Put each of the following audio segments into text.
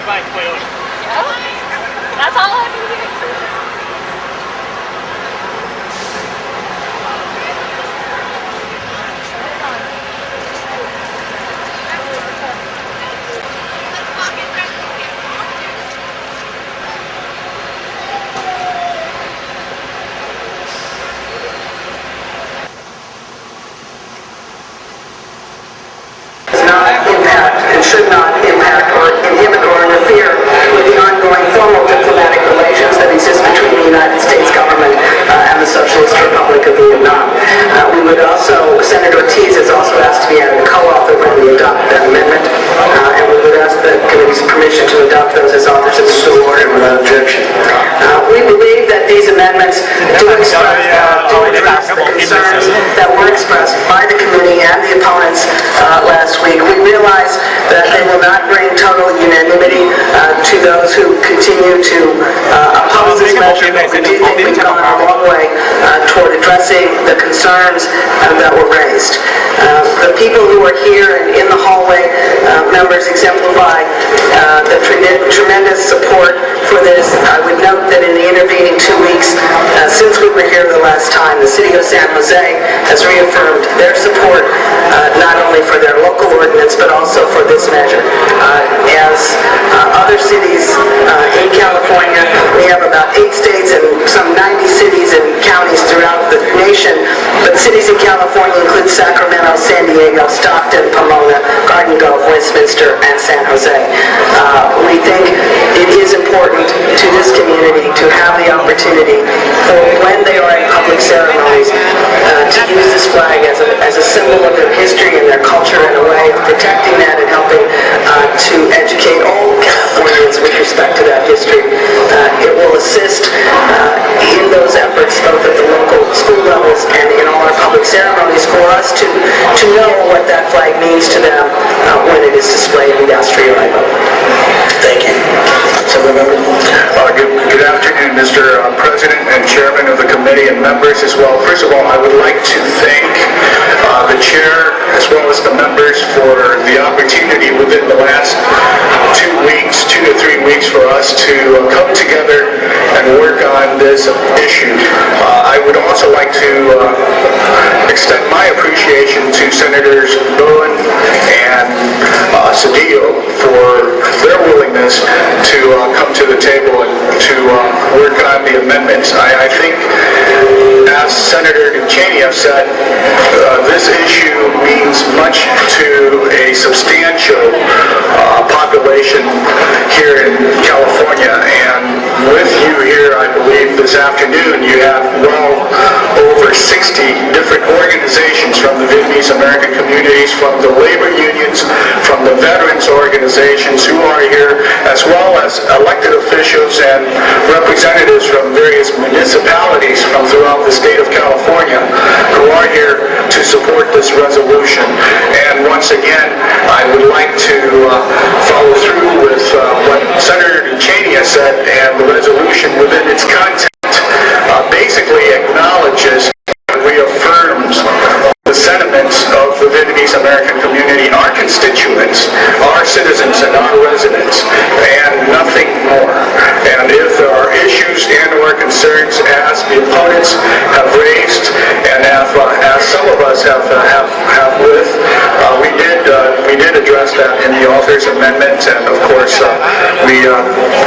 by Toyota. Yeah. That's all I can hear. Should not impact or inhibit or interfere with the ongoing formal diplomatic relations that exist between the United States government and the Socialist Republic of Vietnam. We would also, Senator Ortiz has also asked to be added a co-author when we adopt that amendment, and we would ask the committee's permission to adopt those as authors of the bill order without objection. We believe that these amendments do address the concerns that were expressed by the committee and the opponents last week. We realize that they will not bring total unanimity to those who continue to oppose this measure, but we do think we've gone a long way toward addressing the concerns that were raised. The people who are here and in the hallway, members exemplify the tremendous support for this. I would note that in the intervening 2 weeks since we were here the last time, the City of San Jose has reaffirmed their support not only for their local ordinance but also for this measure. As other cities in California, we have about 8 states and some 90 cities and counties throughout the nation, but cities in California include Sacramento, San Diego, Stockton, Pomona, Garden Grove, Westminster, and San Jose. We think it is important to this community to have the opportunity for when they are in public ceremonies to use this flag as a symbol of their history and their culture and a way of protecting that and helping to educate all Californians with respect to that history. It will assist in those efforts both at the local school levels and in all our public ceremonies for us to know what that flag means to them when it is displayed. We ask for your vote. Thank you. Good afternoon, Mr. President and Chairman of the committee and members as well. First of all, I would like to thank the chair as well as the members for the opportunity within the last 2 weeks, 2 to 3 weeks, for us to come together and work on this issue. I would also like to extend my appreciation to Senators Bowen and Cedillo for their willingness to come to the table and to work on the amendments. I think, as Senator Cheney has said, this issue means much to a substantial population here in California, and with you here, I believe, this afternoon, you have well over 60 different organizations from the Vietnamese American communities, from the labor unions, from the veterans organizations who are here, as well as elected officials and representatives from various municipalities from throughout the state of California who are here to support this resolution. And once again, I would like to follow through with what Senator Cheney has said, and the resolution within its content basically acknowledges and reaffirms the sentiments of the Vietnamese American community, our constituents, our citizens, and our residents, and nothing more. And if there are issues and or concerns, as the opponents have raised, and as some of us have with, we did address that in the author's amendment, and of course we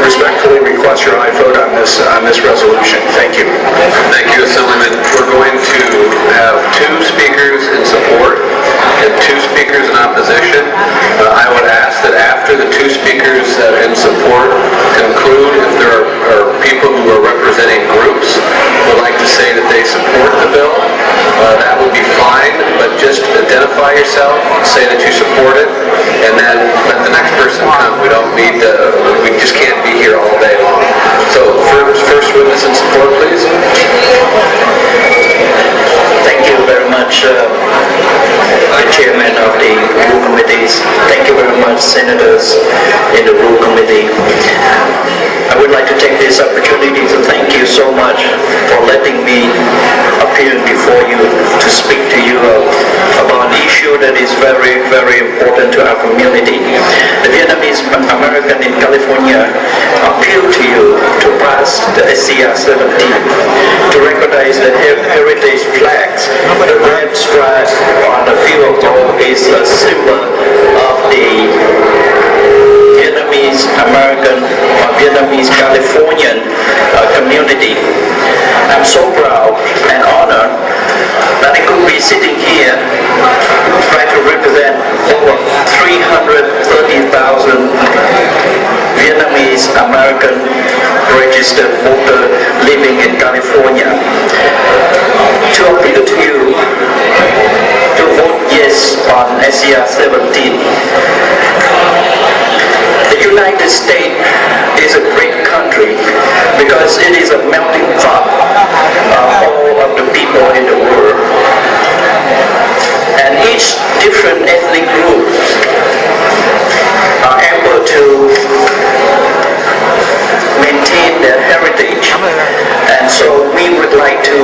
respectfully request your aye vote on this resolution. Thank you. Thank you, Assemblyman. We're going to have 2 speakers in support and 2 speakers in opposition. I would ask that after the 2 speakers in support conclude, if there are people who are representing groups who would like to say that they support the bill, that would be fine, but just identify yourself, say that you support it, and then let the next person come. We don't need to, we just can't be here all day long. So first witness in support, please. Thank you very much, the chairman of the Rule Committees. Thank you very much, senators in the Rule Committee. I would like to take this opportunity to thank you so much for letting me appear before you to speak to you about an issue that is very very, very important to our community. The Vietnamese American in California appeal to you to pass the SCR 17, to recognize the heritage flags. The red stripe on the field of gold is a symbol of the Vietnamese American or Vietnamese Californian community. I'm so proud and honored that I could be sitting here trying to represent over 330,000 Vietnamese American registered voter living in California to appeal to you to vote yes on SCR 17. The United States is a great country because it is a melting pot of all of the people in the world. And each different ethnic group are able to maintain their heritage. And so we would like to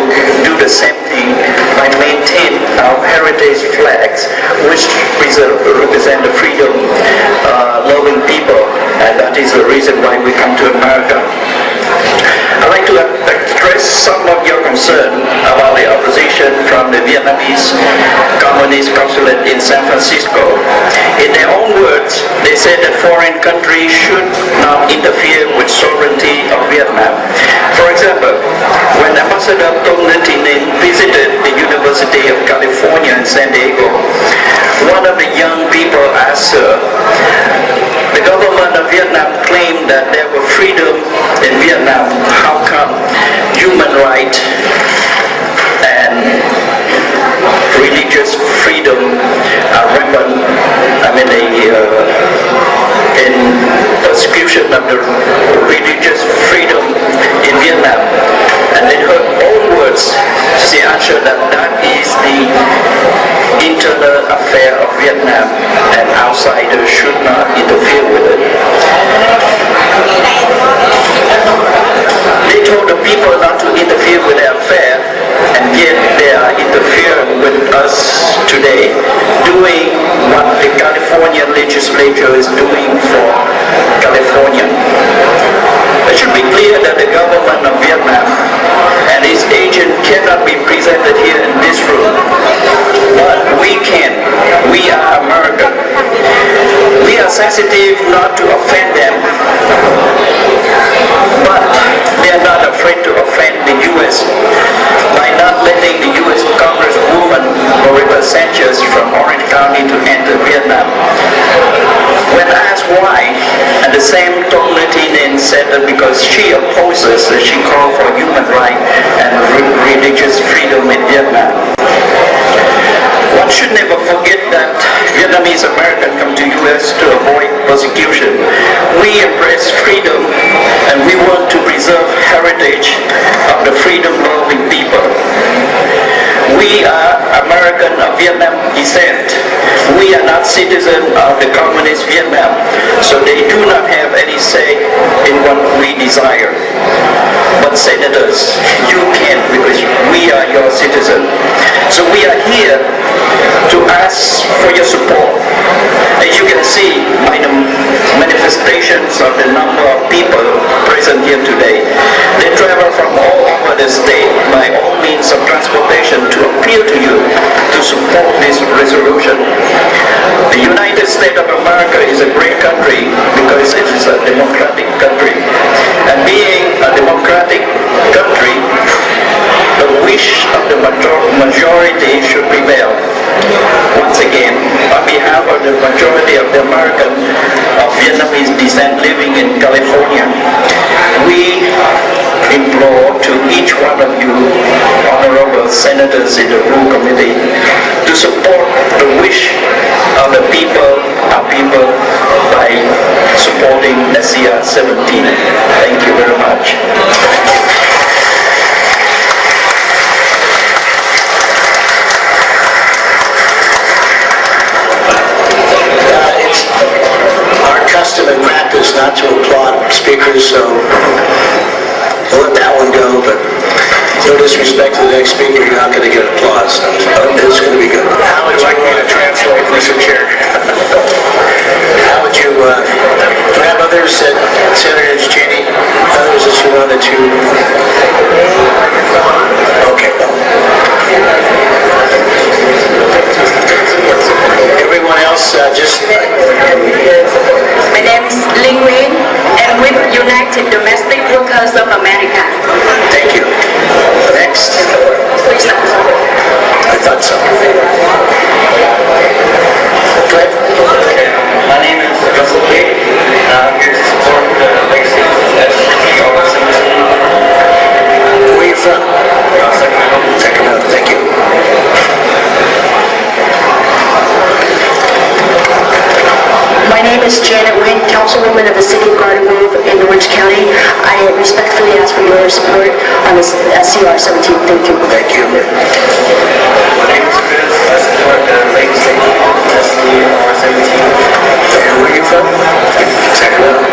do the same thing by maintaining our heritage flags, which represent the freedom loving people, and that is the reason why we come to America. I'd like to address some of your concern about the opposition from the Vietnamese Communist Consulate in San Francisco. In their own words, they said that foreign countries should not interfere with sovereignty of Vietnam. For example, when Ambassador Ton Nhat Thien visited the University of California in San Diego, one of the young people asked her, the government of Vietnam claimed that there were freedom in Vietnam. How come human rights and religious freedom are rampant? In persecution of the religious freedom in Vietnam. And in her own words, she answered that that is the internal affair of Vietnam and outsiders should not interfere with it. They told the people not to interfere with their affair, and yet they are interfering with us today, doing what the California legislature is doing for California. It should be clear that the government of Vietnam and its agent cannot be presented here in this room, but we can. We are American. We are sensitive not to offend them, but they are not afraid to offend the U.S. by not letting the U.S. Congresswoman Loretta Sanchez from Orange County to enter Vietnam. When asked why, and the same Ton Nhat Thien said that because she opposes, that she called for human rights and religious freedom in Vietnam. One should never forget that Vietnamese Americans come to U.S. to avoid persecution. We embrace freedom and we want to preserve heritage of the freedom-loving people. We are American of Vietnam descent. We are not citizens of the communist Vietnam, so they do not have any say in what we desire. But senators, you can, because we are your citizens. So we are here to ask for your support. As you can see by the manifestations of the number of people present here today, they travel from all over the state by all means of transportation to appeal to you to support this resolution. The United States of America is a great country because it is a democratic country. And being a democratic country, the wish of the majority should prevail. Once again, on behalf of the majority of the American of Vietnamese descent living in California, we implore to each one of you, honorable senators in the Rule Committee, to support the wish of the people, our people, by supporting SCR 17. Thank you very much. Custom and practice not to applaud speakers, so we'll let that one go, but no disrespect to the next speaker, you're not going to get applause. It's going to be good. How would you like me to translate, Mr. is Janet Wynn, Councilwoman of the City of Garden Grove in Orange County. I respectfully ask for your support on this SCR 17. Thank you. Thank you. My name is Chris. I support the Lake State SCR 17. And where are you from? Sacramento.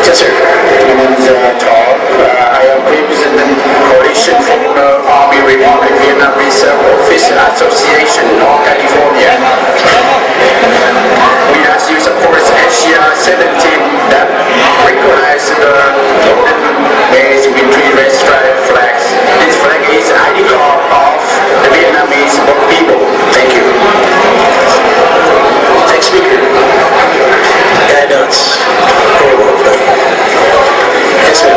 Yes, sir. My name is Tom. I am representing Coalition for Army Republic Vietnamese Office Association, North California. We ask you support SCR 17 that recognizes the golden maize with three red striped flags. This flag is ID card of the Vietnamese people. Thank you. Next speaker. Guidance. Yes, sir.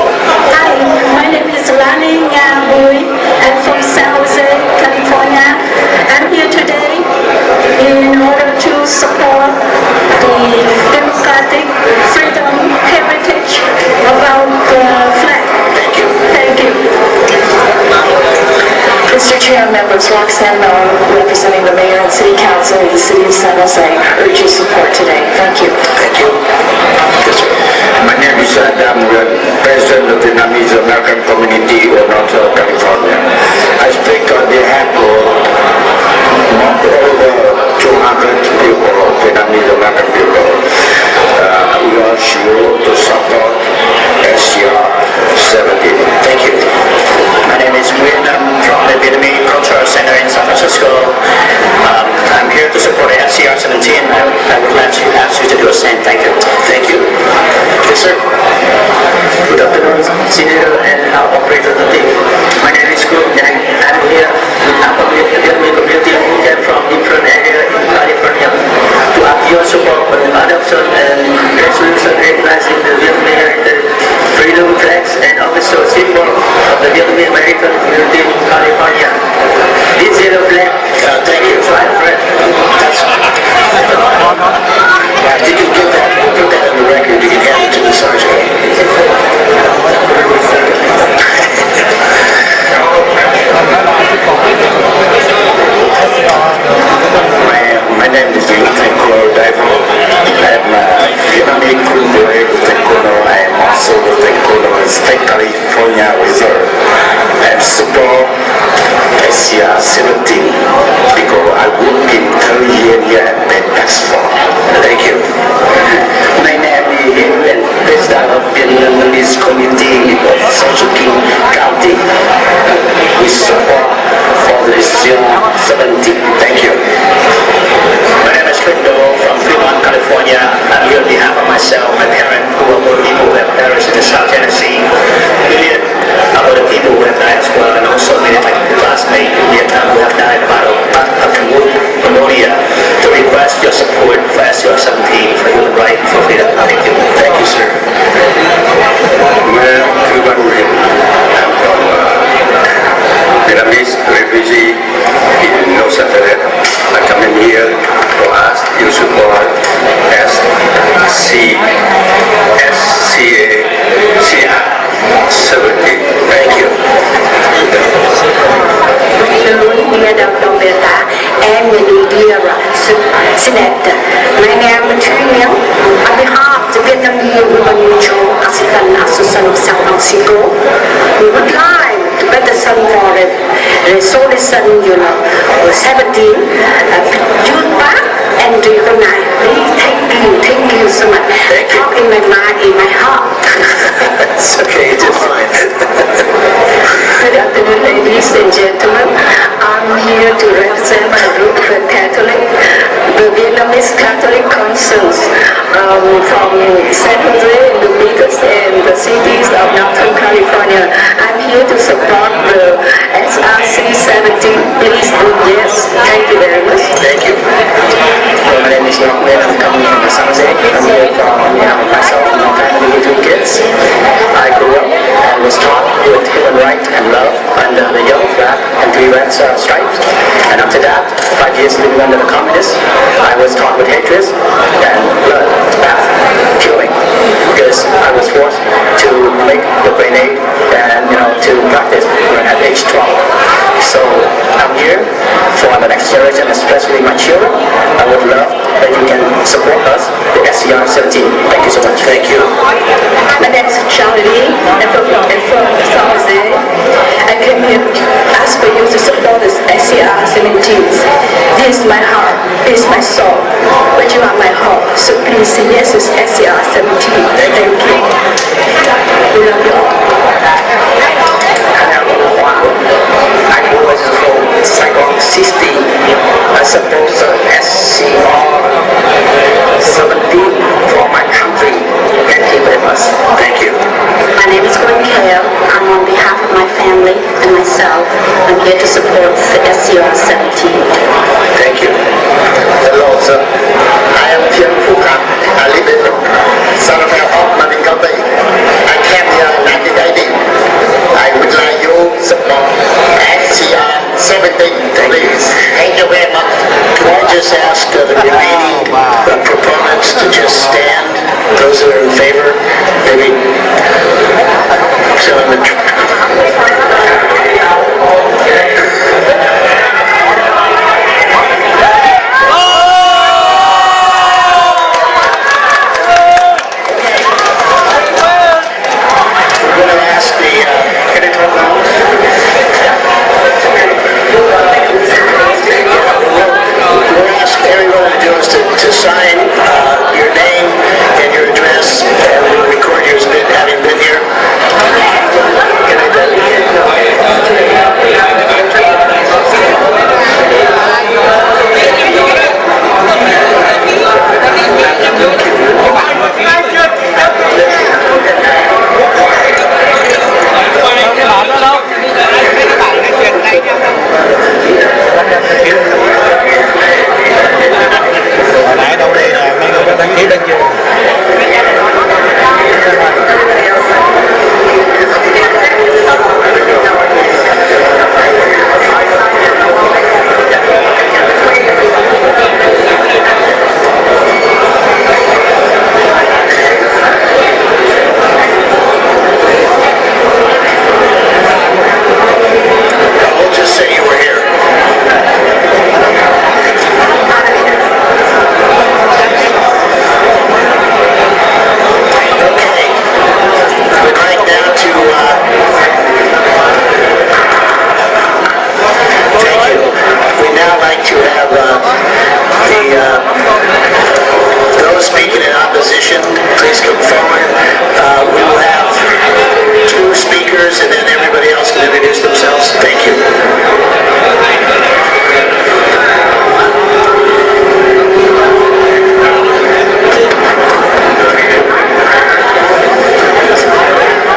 Hi, my name is Lani Nga Bui. I'm from San Jose, California. I'm here today in order to support the democratic freedom heritage about the flag. Thank you. Thank you. Mr. Chair, members, Roxanne Mellon, representing the Mayor and City Council of the City of San Jose, urge your support today. Thank you. Thank you. Yes, sir. My name is Adam Nguyen, President of the Vietnamese American Community of North California. I speak on behalf of over 200 people, Vietnamese American people. We urge you to support SCR 17. Thank you. My name is Nguyen. I'm from the Vietnamese Cultural Center in San Francisco. I'm here to support SCR 17. I would like to ask you to do the same. Thank you. Thank you. Yes, sir. Good afternoon, Senator and Operator of the team. My name is Kuh Yang. I'm here from the Vietnamese community who came from different areas in California to ask your support for the adoption and resolution recognizing the Vietnamese heritage, freedom flags, and also symbol of the Vietnamese American community in California. This is the flag. Thank you. Did you get that? Put that on the record. You can hand it to the sergeant. My name is Lieutenant Colonel Davo. I'm Vietnamese Kunde Lieutenant Colonel. I am also Lieutenant Colonel in State California Reserve. I support SCR 17 because I work in 30 years here at Expo. Thank you. My name is Nguyen, President of Vietnamese Community of Sochuking County. We support for the SCR 17. Thank you. My name is Lindo from Fremont, California. I'm here on behalf of myself, my parents, who are both people who have perished in South Tennessee, million other people who have died as well, and also many of my classmates in Vietnam who have died of pneumonia, to request your support for SCR 17 for human rights for freedom. Thank you. Thank you, sir. Well, I'm from Vietnamese refugee in North Carolina. I come in here to ask you support SCA 17. Thank you. Madam Dombeta and the media senator. My name is Thuy Nguyen. On behalf of the Vietnamese Women Mutual Assistance Association of San Francisco, we would like to petition for the resolution, 17, June back and recognize. Thank you so much. Talk in my mind, in my heart. It's okay, you did fine. Good afternoon, ladies and gentlemen. I'm here to represent my group, the Catholic, the Vietnamese Catholic Concerns from San Jose, the biggest and the cities of Northern California. I'm here to support the SRC 17. Please vote yes. Thank you very much. Thank you. Well, my name is Mark Nguyen. I'm coming from San Jose. I'm here from myself and my family with 2 kids. I grew up and was taught with human rights and love under the yellow flag and 3 red stripes. And after that, 5 years living under the communists, I was taught with hatred and blood, death, killing. Because I was forced to make the grenade and, to practice at age 12. So I'm here for the next next generation, especially my children, I would love that you can support us, the SCR 17. Thank you so much. Thank you. My name is Charlie, and from San Jose. I came here to ask for you to support this SCR 17. This is my heart, this is my soul, but you are my heart. So please say yes to SCR 17. Thank you. We love you all. I was from Saigon 60. I suppose SCR 17 for my country. Thank you very much. Thank you. My name is Gwen Kale. I'm on behalf of my family and myself. I'm here to support the SCR 17. Thank you. Hello, sir. I am Tian Phukan. I live in San Rafael of Maningabe. I came here in 1980. I would like you support SCR 17, please. Thank you very much. Can I just ask the remaining proponents to just stand? Those that are in favor, maybe. So in the to sign your name and your address, and we'll record you as having been here. Can I do nãy đâu đây nè, mấy người đã đăng ký bên kia. We'll just say you were here. To have those speaking in opposition, please come forward. We will have two speakers and then everybody else can introduce themselves. Thank you.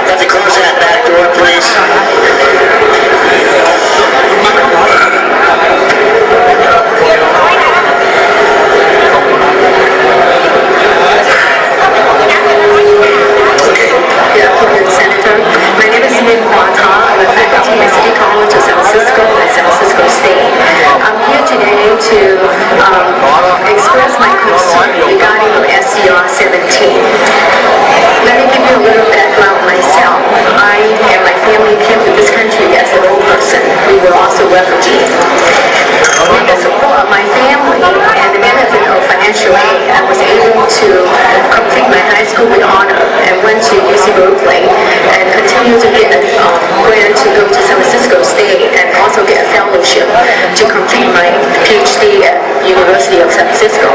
Have to close that back door, please. Senator. My name is Min Hua Ta. I'm a faculty at City College of San Francisco and San Francisco State. I'm here today to express my concern regarding SCR 17. Let me give you a little background myself. I and my family came to this country as an old person. We were also refugees. With the support of my family and the benefit of financial aid, I was able to complete my high school with honor and went to UC Berkeley and continued to get a grant to go to San Francisco State and also get a fellowship to complete my PhD at University of San Francisco.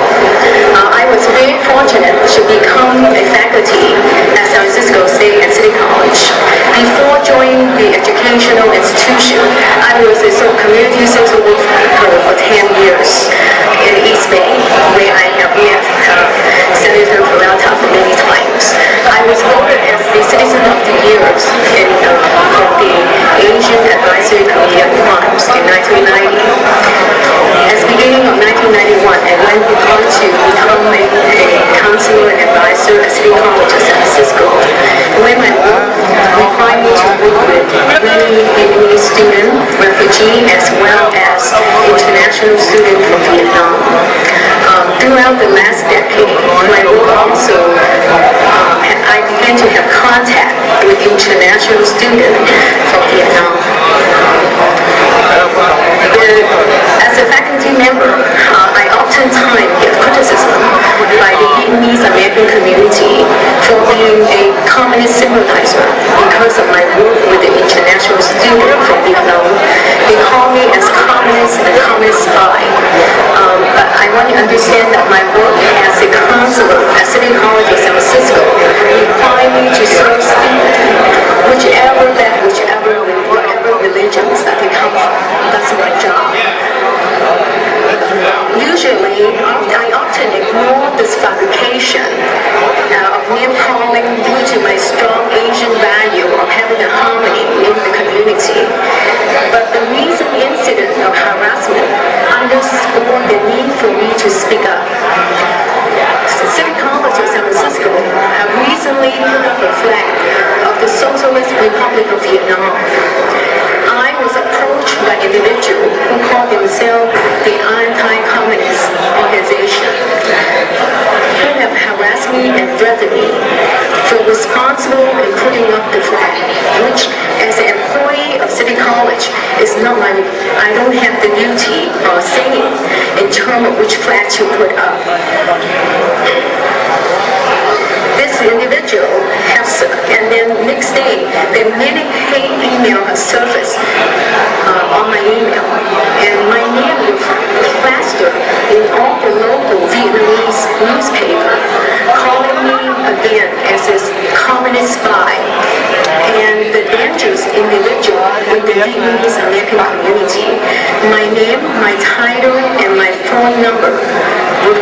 I was very fortunate to become a faculty at San Francisco State and City College. Before joining the educational institution, I was a community social worker for 10 years in East Bay, where I have met Senator Peralta many times. I was voted as the Citizen of the Year from the Asian Advisory Committee on Crimes in 1990. As beginning of 1991, I went on to become a counselor and advisor at City College of San Francisco, where my work required me to work with many Vietnamese students, refugees, as well as international students from Vietnam. Throughout the last decade, my work also, I began to have contact with international students from Vietnam. As a faculty American community for being a communist sympathizer because of my work with the international student from Vietnam. They call me as communist and communist spy. But I want you to understand that my work as a counselor at City College of San Francisco require me to serve students, whatever religions that they come from. That's my job. Usually, I often ignore this fabrication of name calling due to my strong Asian value of having a harmony in the community. But the recent incident of harassment underscored the need for me to speak up. City College of San Francisco have recently put up a flag of the Socialist Republic of Vietnam. I was approached by individuals who called themselves the anti-communist organization, who have harassed me and threatened me for responsible in putting up the flag, which as an employee of City College is not my, I don't have the duty or saying in terms of which flag to put up. This individual has, and then next day, the many hate email has surfaced on my email, and my name was plastered in all the local Vietnamese newspaper, calling me again as a communist spy and the dangerous individual with the Vietnamese American community. My name, my title, and my phone number were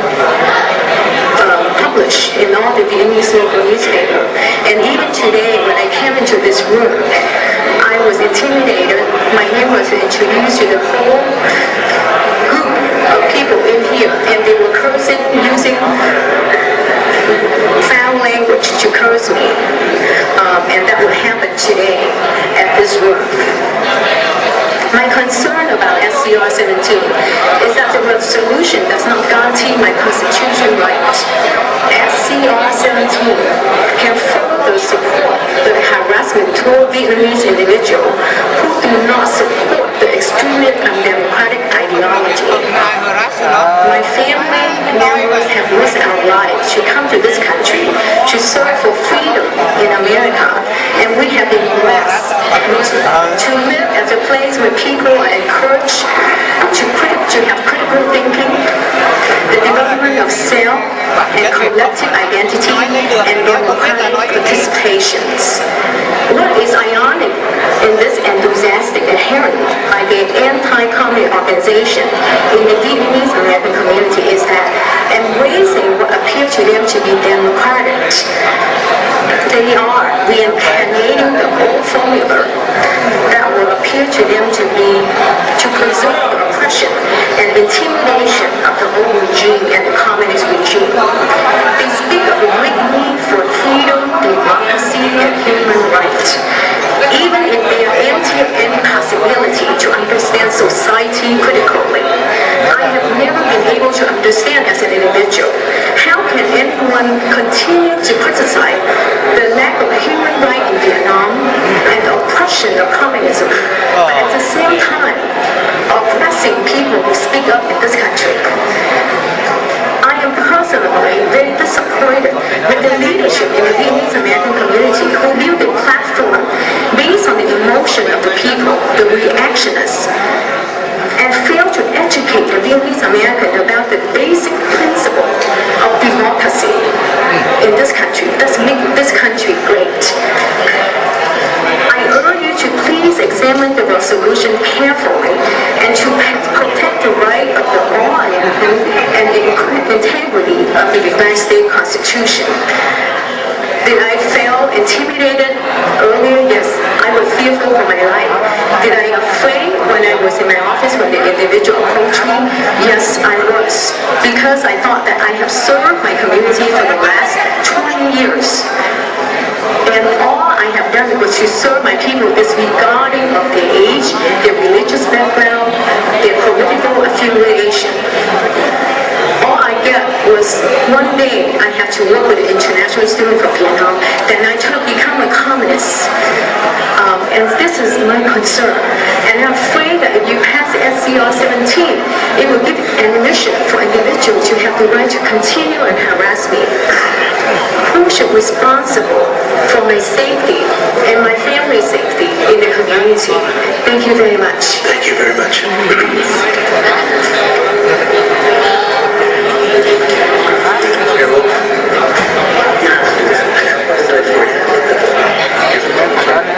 published in all the Vietnamese local newspaper. And even today, when I came into this room, I was intimidated. My name was introduced to the whole group of people in here, and they were cursing, using foul language to curse me. And that will happen today at this room. My concern about SCR 17 is that the resolution does not guarantee my constitutional rights. SCR 17 can further support the harassment toward Vietnamese individuals who do not support the extremist and democratic ideology. My family members have risked our lives to come to this country to serve for freedom in America, and we have been blessed to live at a place where people are encouraged to have critical thinking, the development of self and collective identity, and democratic participations. What is ironic in this enthusiastic adherence by the anti-communist organization in the Vietnamese American community is that embracing what appears to them to be democratic, they are reincarnating the old formula that will appear to them to be to preserve the oppression and intimidation of the old regime and the communist regime. They speak of a great need for freedom, democracy, and human rights, even if they are empty of any possibility to understand society critically. I have never been able to understand as an individual how can anyone continue to criticize the lack of human rights in Vietnam and the oppression of communism, but at the same time oppressing people who speak up in this country. I am personally very disappointed with the leadership in the Vietnamese American community who view the platform based on the emotion of the people, the reactionists, and fail to educate the Vietnamese American about the basic principle of democracy in this country. Let's make this country great. I urge you to please examine the resolution carefully and to protect the right of the law and the integrity of the United States Constitution. Did I feel intimidated earlier? Yes, I was fearful for my life. Did I afraid when I was in my office when the individual approached me? Yes, I was. Because I thought that I have served my community for the last 20 years. And all I have done was to serve my people disregarding of their age, their religious background, their political affiliation. All I get was one day I had to work with an international student from Vietnam, then I tried to become a communist. And this is my concern. And I'm afraid that if you pass SCR 17, it will give ammunition for individuals to have the right to continue and harass me. who should be responsible for my safety and my family's safety in the community. Thank you very much. Thank you very much.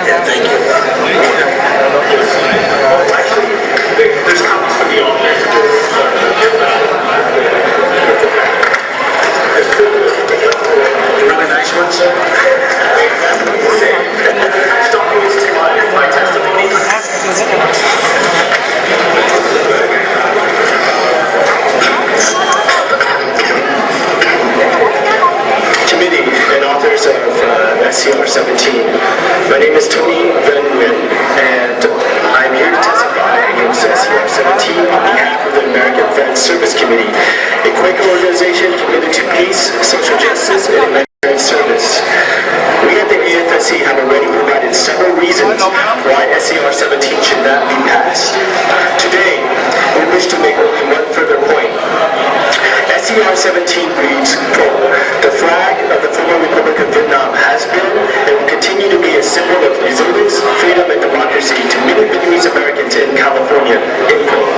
Yeah, thank you. There's copies for the audience. Really nice ones. Don't use my testimony. Committee and authors of SCR 17. My name is Tony Van Nguyen, and I'm here to testify against SCR 17 on behalf of the American Friends Service Committee, a Quaker organization committed to peace, social justice, and humanitarian service. We at the AFSC have already provided several reasons why SCR 17 should not be passed. Today, we wish to make only one further point. SCR 17 reads, quote, "The flag of the former Republic of Vietnam has been and will continue to be a symbol of resilience, freedom, and democracy to many Vietnamese Americans in California," end quote.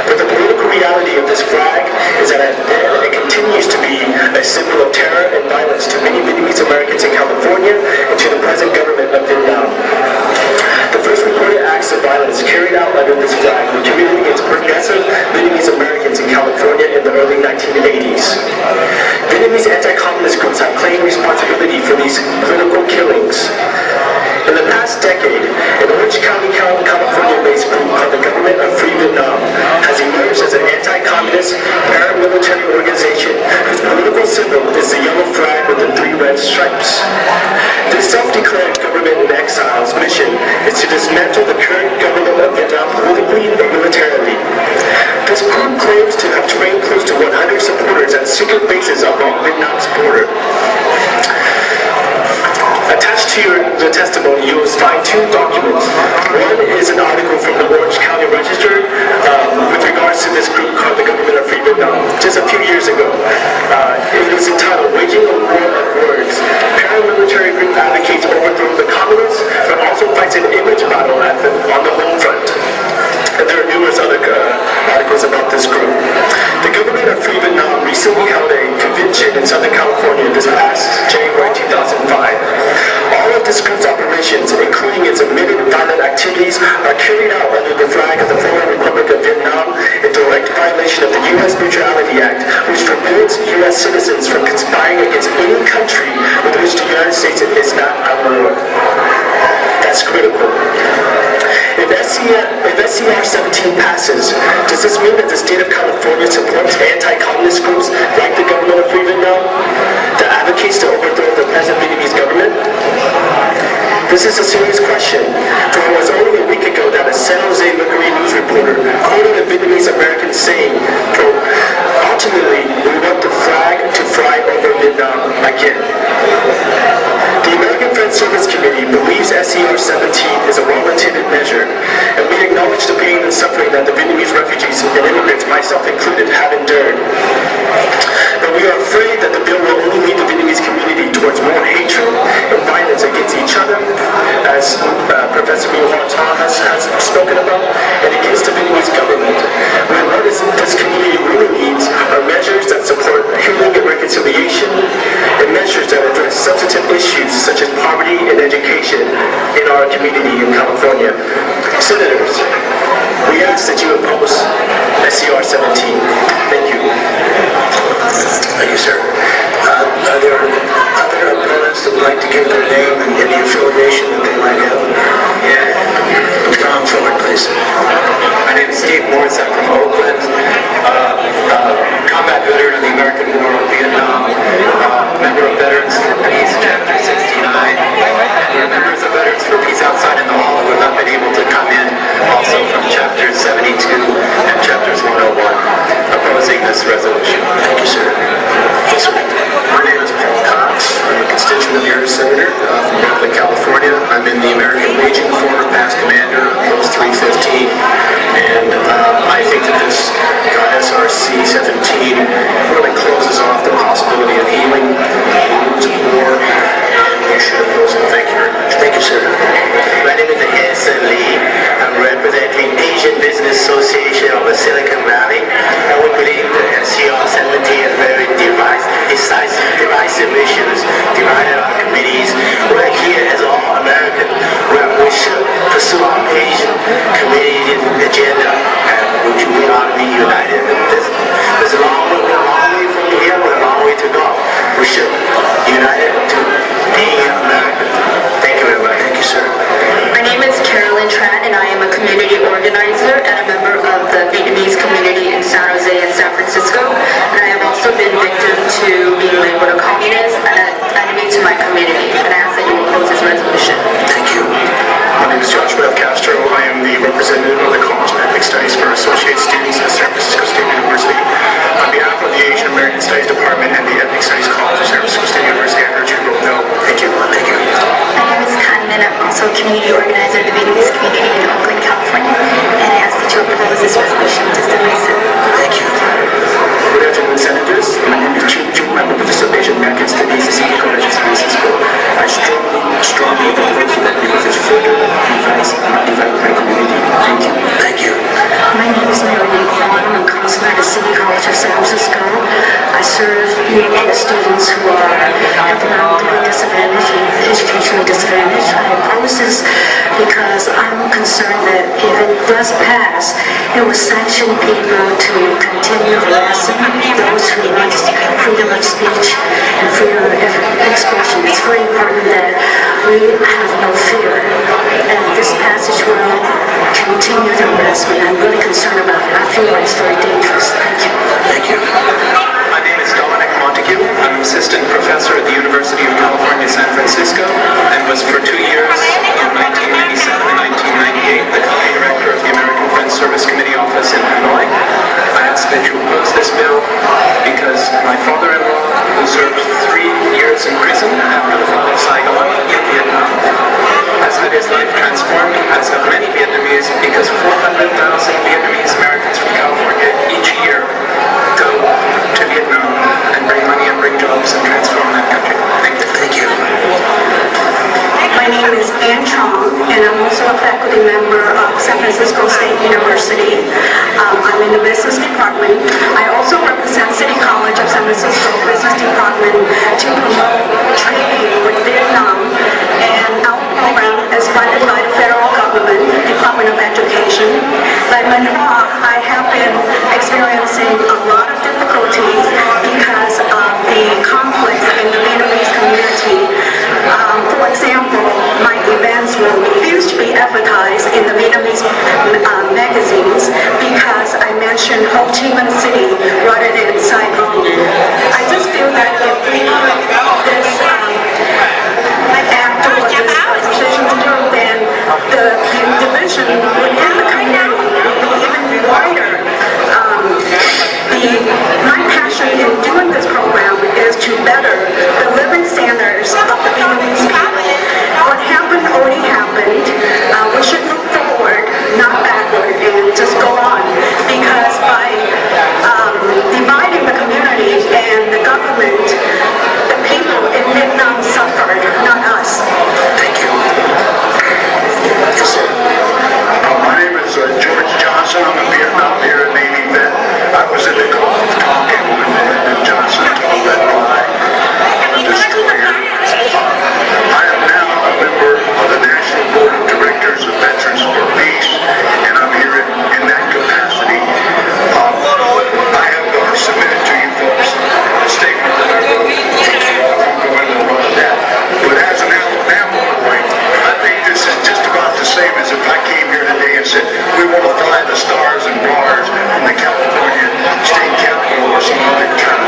But the political reality of this flag is that it continues to be a symbol of terror and violence to many Vietnamese Americans in California and to the present government of Vietnam. The first reported acts of violence carried out under this flag were committed against progressive Vietnamese Americans in California in the early 1980s. Vietnamese anti-communist groups have claimed responsibility for these political killings. In the past decade, an Orange County, California-based group called the Government of Free Vietnam has emerged as an anti-communist paramilitary organization whose political symbol is the yellow flag with the 3 red stripes. This self-declared government in exile's mission is to dismantle the current government of Vietnam politically and militarily. This group claims to have trained close to 100 supporters at secret bases along Vietnam's border. Attached to the testimony, you will find 2 documents. One is an article from the Orange County Register with regards to this group called the Government of Free Vietnam, just a few years ago. It is entitled "Waging a War of Words. Paramilitary Group Advocates Overthrow the Communists, but also fights an image battle on the home front." And there are numerous other articles about this group. The Government of Free Vietnam recently held a convention in Southern California this past January 2005. All of this group's operations, including its admitted violent activities, are carried out under the flag of the former Republic of Vietnam in direct violation of the U.S. Neutrality Act, which forbids U.S. citizens from conspiring against any country with which the United States is not at war. That's critical. If SCR 17 passes, does this mean that the state of California supports anti-communist groups like the Government of Free Vietnam that advocates to overthrow the present Vietnamese government? This is a serious question, for it was only a week ago that a San Jose Mercury news reporter quoted a Vietnamese American saying, quote, "Ultimately, we want the flag to fly over Vietnam again." The American Friends Service Committee believes SCR 17 is a well-intended measure, and we acknowledge the pain and suffering that the Vietnamese refugees and immigrants, myself included, have endured. But we are afraid that the bill will only lead the Vietnamese community towards more hatred and violence against each other, as Professor Nguyen Thomas has spoken about, and against the Vietnamese government. When what this community really needs are measures that support healing and reconciliation, and measures that address substantive issues such as poverty and education in our community in California. Senators, we ask that you oppose SCR 17. Thank you. Thank you, sir. Are there other opponents that would like to give their name and any affiliation that they might have? Yeah. Come forward, please. My name is Steve Morris. serve the students who are economically disadvantaged and educationally disadvantaged. I oppose this because I'm concerned that if it does pass, it will sanction people to continue harassing those who want freedom of speech and freedom of expression. It's very important that we have no fear, and this passage will continue the harassment. I'm really concerned about it. I feel like it's very dangerous. Thank you. Thank you. My name is Dominic Montague. I'm an assistant professor at the University of California, San Francisco, and was for 2 years in 1997 and 1998 the co-director of the American Friends Service Committee office in Hanoi. I ask that you oppose this bill because my father-in-law, who served 3 years in prison after the fall of Saigon in Vietnam, has had his life transformed, as have many Vietnamese, because 400,000 Vietnamese Americans from California each year go to Vietnam and bring money and bring jobs and transform that country. Thank you. Thank you. My name is Ann Chong, and I'm also a faculty member of San Francisco State University. I'm in the business department. I also represent City College of San Francisco Business Department to promote trading with Vietnam, and our program is funded by the federal government, Department of Education. Like Manhua, I have been experiencing a lot of difficulties because of the conflicts in the Vietnamese community. For example, my events will refuse to be advertised in the Vietnamese magazines because I mentioned Ho Chi Minh City rather than Saigon. I just feel that if we put this act or this decision through, then the division within the community will be even wider. My passion in doing this program is to better the living standards of the Vietnamese people. What happened already happened. We should look forward, not backward, and just go on. Because by dividing the community and the government, the people in Vietnam suffered, not us. Thank you. My name is George Johnson. I'm a Vietnam-era Navy vet. I was in the Gulf talking when Lyndon Johnson told that lie. I am now a member of the National Board of Directors of Veterans for Peace, and I'm here in that capacity. I have submitted to you folks a statement that I wrote. I'm going to run that. But as an Alabama boy, I think this is just about the same as if I came here today and said, we want to fly the stars and bars from the California State Capitol or some other town.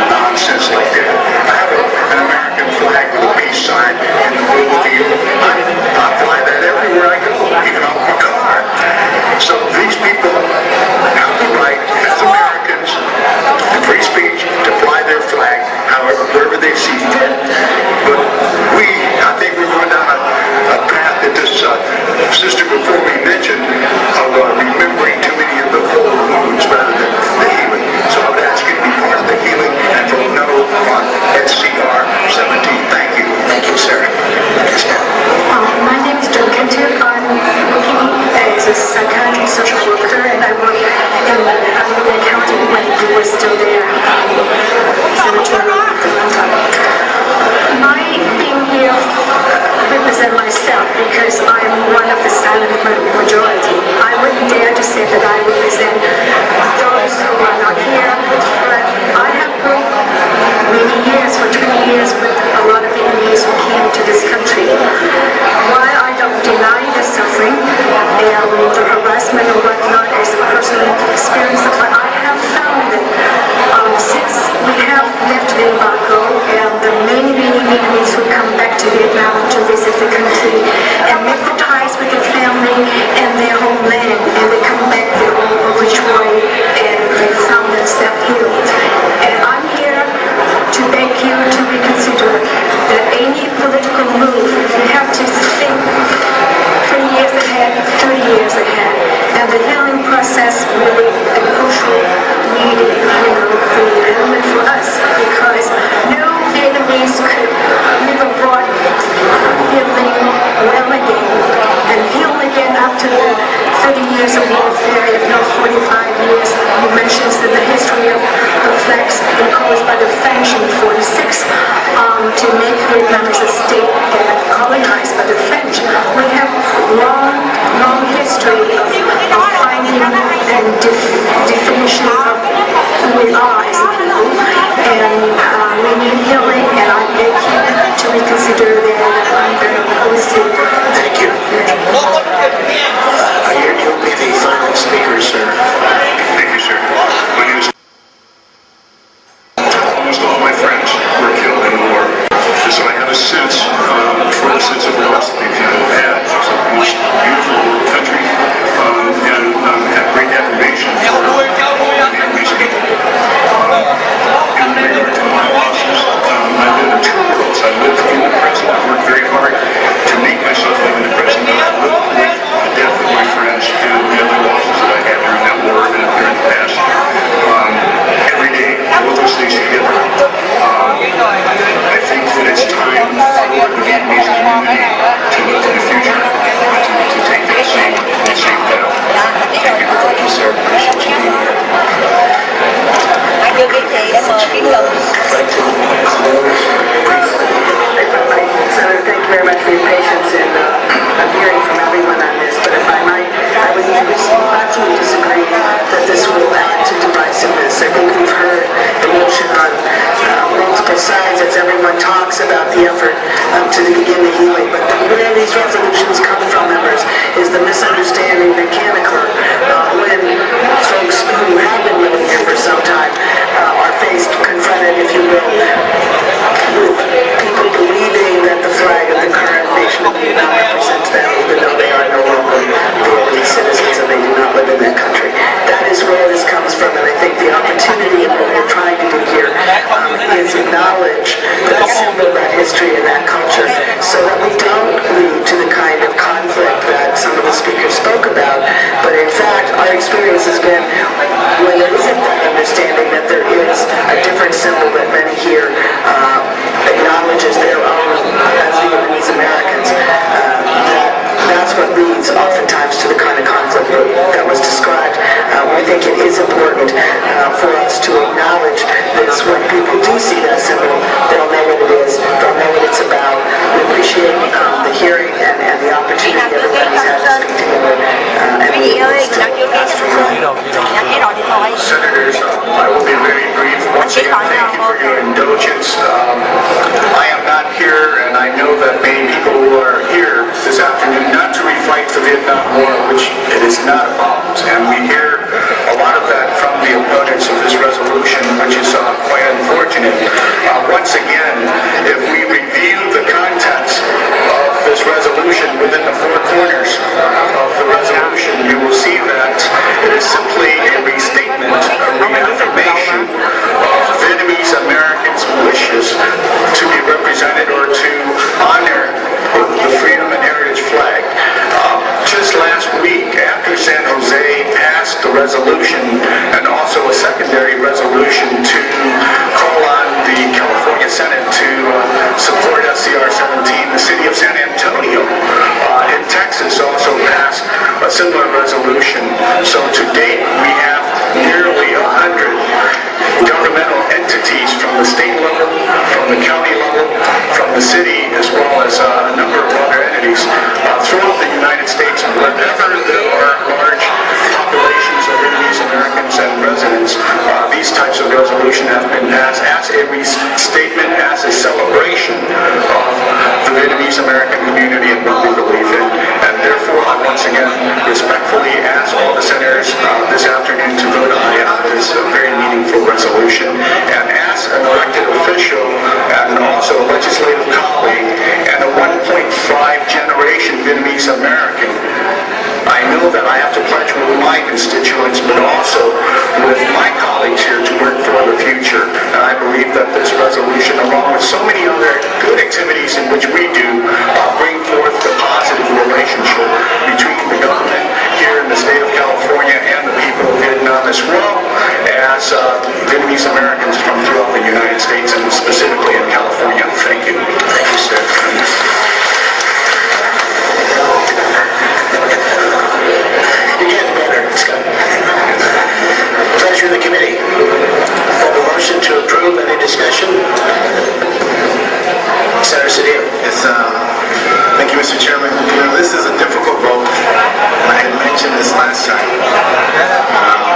think we've heard the motion on multiple sides as everyone talks about the effort to begin the healing. But where these resolutions come from, members, is the misunderstanding that can occur when folks who have been living here for some time are confronted, if you will, with people believing that the flag of the current nation of Vietnam represents them, even though they are no longer Vietnamese citizens and they do not live in that country. That is where this comes from, and I think the opportunity of what we're trying to do here is acknowledge that symbol, that history, and that culture, so that we don't lead to the kind of conflict that some of the speakers spoke about. But in fact, our experience has been when there isn't that understanding that there is a different symbol that many here acknowledges their own as Vietnamese Americans, that's what leads oftentimes to the kind of conflict that was described. I think it is important for us to acknowledge this. When people do see that symbol, they'll know what it is, they'll know what it's about. We appreciate the hearing and the opportunity everybody's had to speak together. And we ask for Senators, I will be very brief. Once again, thank you for your indulgence. I am not here, and I know that many people who are here this afternoon not to refight the Vietnam War, which it is not about. And we hear a lot of that from the opponents of this resolution, which is quite unfortunate. Once again, if we review the contents of this resolution within the four corners of the resolution, you will see that it is simply a restatement, a reaffirmation of Vietnamese Americans' wishes to be represented or to honor the Freedom and Heritage flag. Just last week, after San Jose passed the resolution and also a secondary resolution to call on the California Senate to support SCR 17, the city of San Antonio in Texas also passed a similar resolution. So to date, we have nearly 100 governmental entities from the state level, from the county level, from the city, as well as a number of other entities throughout the United States. Wherever there are large populations of Vietnamese Americans and residents, these types of resolutions have been passed as a restatement, as a celebration of the Vietnamese American community and what we believe in. And therefore, I once again respectfully ask all the senators this afternoon to vote aye on this very meaningful resolution. And as an elected official and also a legislative colleague and a 1.5 generation Vietnamese American, I know that I have to pledge with my constituents, but also with my colleagues here to work for the future. And I believe that this resolution, along with so many other good activities in which we do, bring forth the positive relationship between the government here in the state of California and the people of Vietnam, as well as Vietnamese Americans from throughout the United States and specifically in California. Thank you. Thank you, sir. Again, Mayor Scott. Pleasure of the committee. Have a motion to approve. Any discussion? Senator Cedillo. Yes, thank you, Mr. Chairman. You know, this is a difficult vote, and I had mentioned this last time.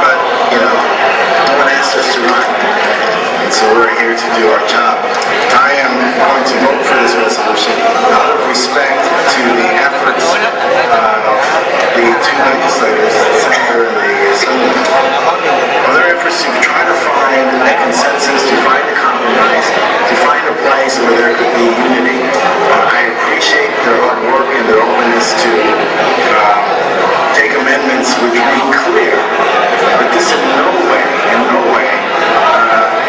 But, you know, no one asked us to run, and so we're here to do our job. I am going to vote for this resolution out of respect to the efforts of the two legislators, the Senator and the Assembly, of their efforts to try to find a consensus, to find a compromise, to find a place where there could be unity. I appreciate their hard work and their openness to take amendments which be clear, but this in no way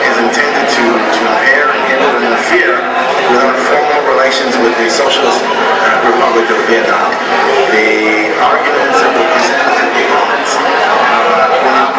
is intended to impair and hinder and interfere with our formal relations with the Socialist Republic of Vietnam. The arguments that were presented to the opponents were not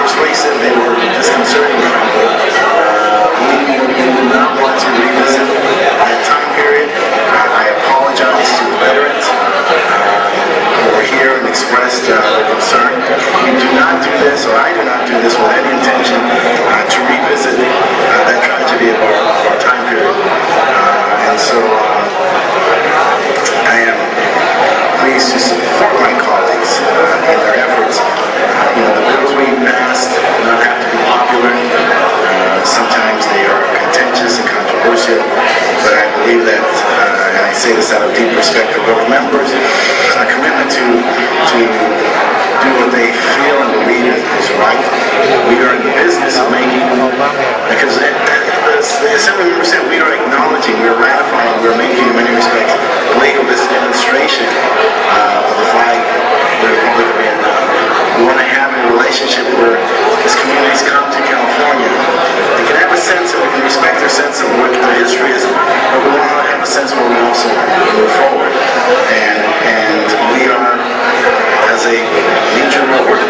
deep respect for both members, a commitment to do what they feel and believe is right. We are in the business of making, because the Assembly member said, we are acknowledging, we are ratifying, we are making in many respects legal this demonstration of the flag of the Republic of Vietnam. We want to have a relationship where as communities come to California, they can have a sense of, we can respect their sense of what their history is, but we want to have a sense where we also move forward. And we are, as a major network,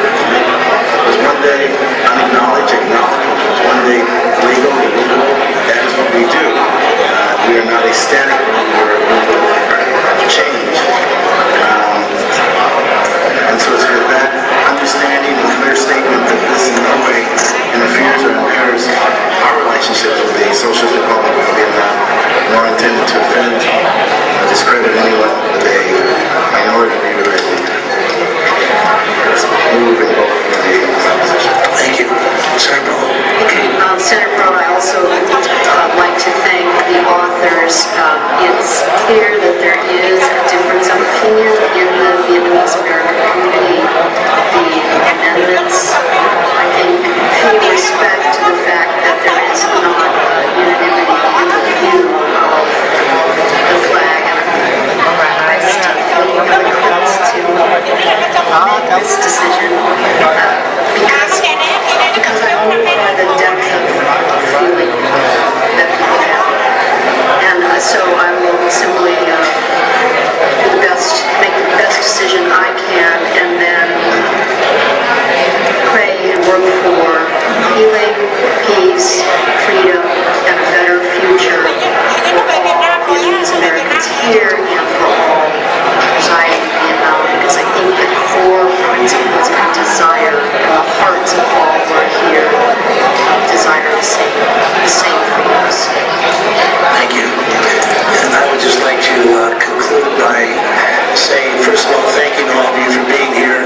was one day unacknowledged, acknowledged, was one day legal, illegal. That is what we do. We are not a static group, we're a group of change. And so it's with that understanding and clear statement that this in no way interferes or impairs our relationship with the Socialist Republic of Vietnam, nor intended to offend or discredit anyone with a minority view that move in both the opposition. Thank you. Senator Pearl. Senator Pearl, I also like to thank the authors. It's clear that there is a difference of opinion in the Vietnamese American community. The amendments, I think, pay respect to the fact that there is not unanimity in the view of the flag. I still feel ill-equipped to make this decision because I only know the depth of feeling that people have. And so I will simply make the best decision I can, and then pray and work for healing, peace, freedom, and a better future for all Vietnamese Americans here and for all residing in Vietnam, because I think the core principles and desire in the hearts of all who are here desire the same freedoms. Thank you. And I would just like to conclude by saying, first of all, thanking all of you for being here.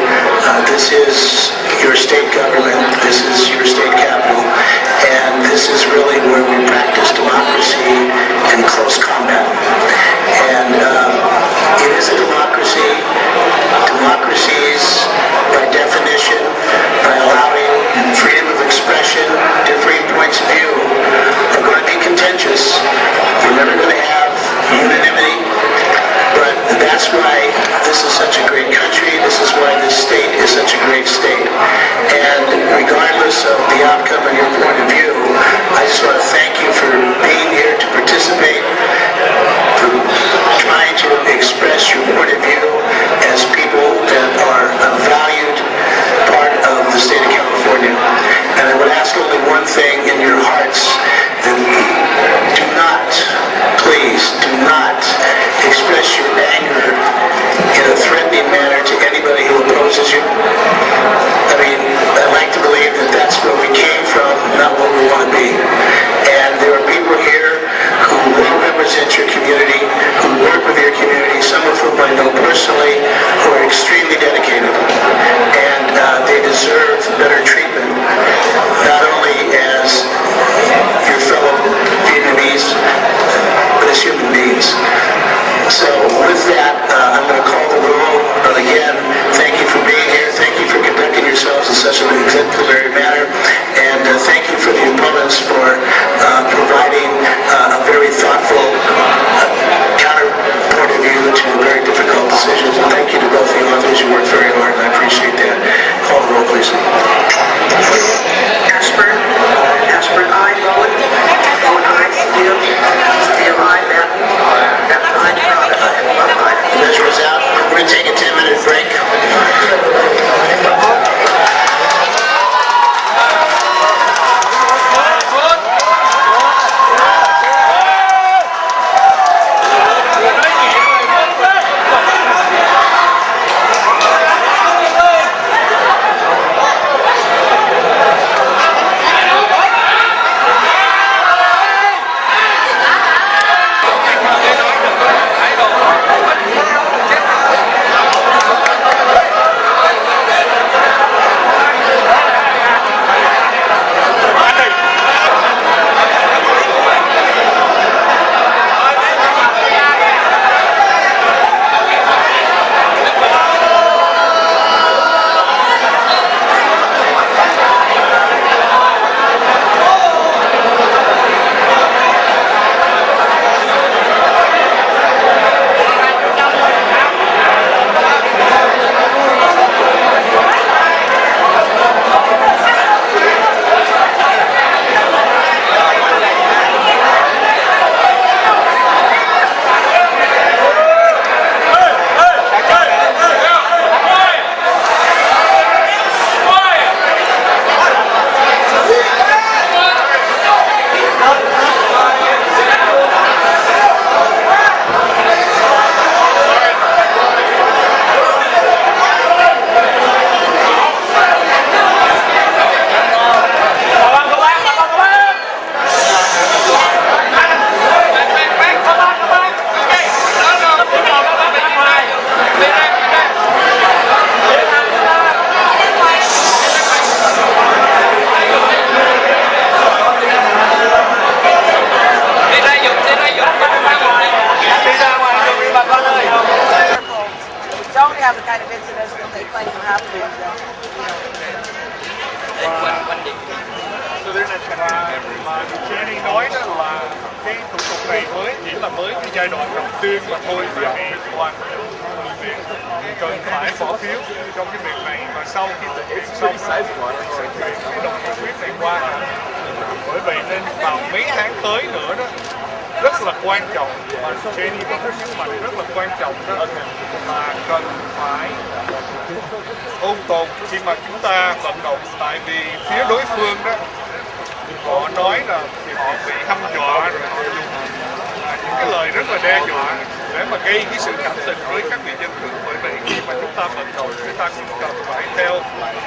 This is your state government. This is your state capital. And Mà Jenny nói đó là cái thủ tục này chỉ là mới cái giai đoạn đầu tiên mà thôi, và toàn cần phải bỏ phiếu trong cái việc này, và sau khi thực hiện xong rồi sẽ chuyển cái đồng nghị quyết này qua. Bởi vậy nên vào mấy tháng tới nữa đó rất là quan trọng, mà Jenny có nhấn mạnh rất là quan trọng đó là cần phải ôn tồn khi mà chúng ta vận động, tại vì phía đối phương đó họ nói là họ bị hăm dọa, rồi họ dùng những cái lời rất là đe dọa để mà gây cái sự cảm tình với các vị dân thường. Bởi vậy khi mà chúng ta vận động, chúng ta cũng cần phải theo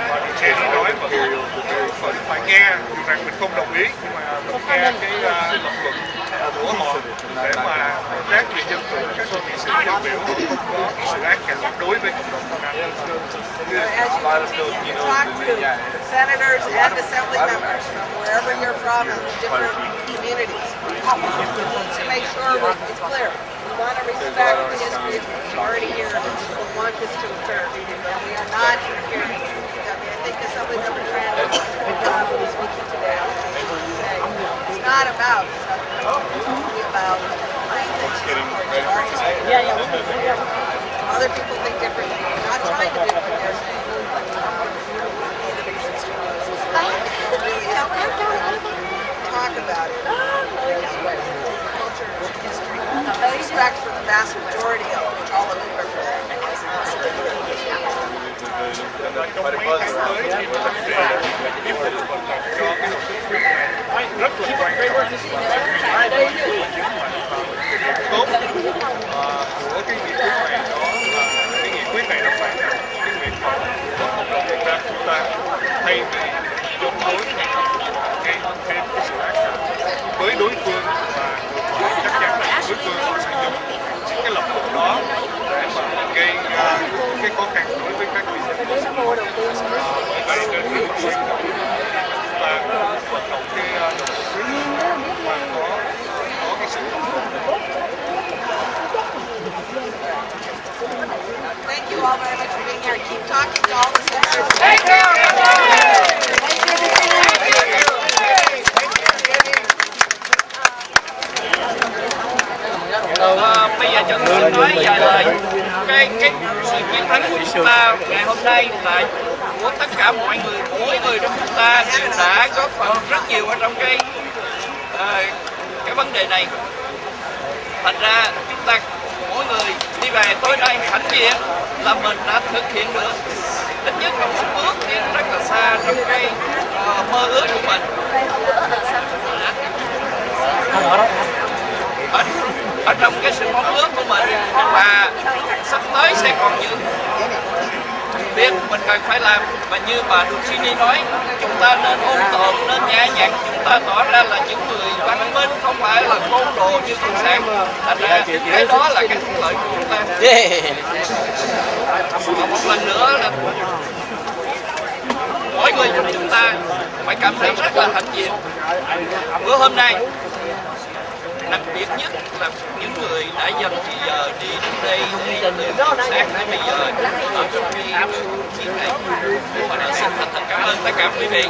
và được Jenny nói vẫn phải nghe, dù rằng mình không đồng ý nhưng mà vẫn nghe cái lập luận của họ để mà các vị dân thường, các nghị sĩ dân biểu không có sự ác cảm đối với cộng đồng Việt Nam. Senators and assembly members from wherever you're from and different communities. We need to make sure it's clear. We want to respect the history of the majority here. We want this to occur. And we are not interfering. I mean, I think Assembly Member Tran was speaking today. It's not about other people think differently. We're not trying to do what they're saying. Talk about it. Culture, history, respect for the vast majority of which all of you represent. Trong mấy tháng tới thì mình sẽ tiếp tục vận động cho cái đồng nghị quyết này rất là quan trọng, và nhấn mạnh vào cái điểm tốt của cái nghị quyết này, đó là cái nghị quyết này nó phản ánh cái nguyện vọng của cộng đồng Việt Nam chúng ta, thay vì chống đối gây thêm cái sự ác cảm với đối phương, và chắc chắn là đối phương họ sẽ dùng những cái lập luận đó để mà gây cái khó khăn đối với các vị dân thường. Bởi vậy nên rất là quan trọng chúng ta vận động cái đồng nghị quyết mà có cái sự Thank you all very much for being here. Keep talking to all the senators. Thank you. Bây giờ cho tôi nói vài lời. Cái sự chiến thắng của chúng ta ngày hôm nay là của tất cả mọi người, mỗi người trong chúng ta đều đã góp phần rất nhiều ở trong cái vấn đề này. Thành ra chúng ta mỗi người đi về tối nay hãnh diện là mình đã thực hiện được ít nhất là một bước tiến rất là xa trong cái mơ ước của mình. Ở trong cái sự mong ước của mình, và sắp tới sẽ còn những việc mình cần phải làm, và như bà Dulcini nói, chúng ta nên ôn tồn, nên nhã nhặn, chúng ta tỏ ra là những người văn minh, không phải là côn đồ như cộng sản. Thành ra cái đó là cái thuận lợi của chúng ta. Và một lần nữa là mỗi người trong chúng ta phải cảm thấy rất là hãnh diện. Bữa hôm nay đặc biệt nhất là những người đã dành thời giờ đi đến đây từ sáng tới bây giờ ở trong cái chiến này. Và xin thành thật cảm ơn tất cả quý vị.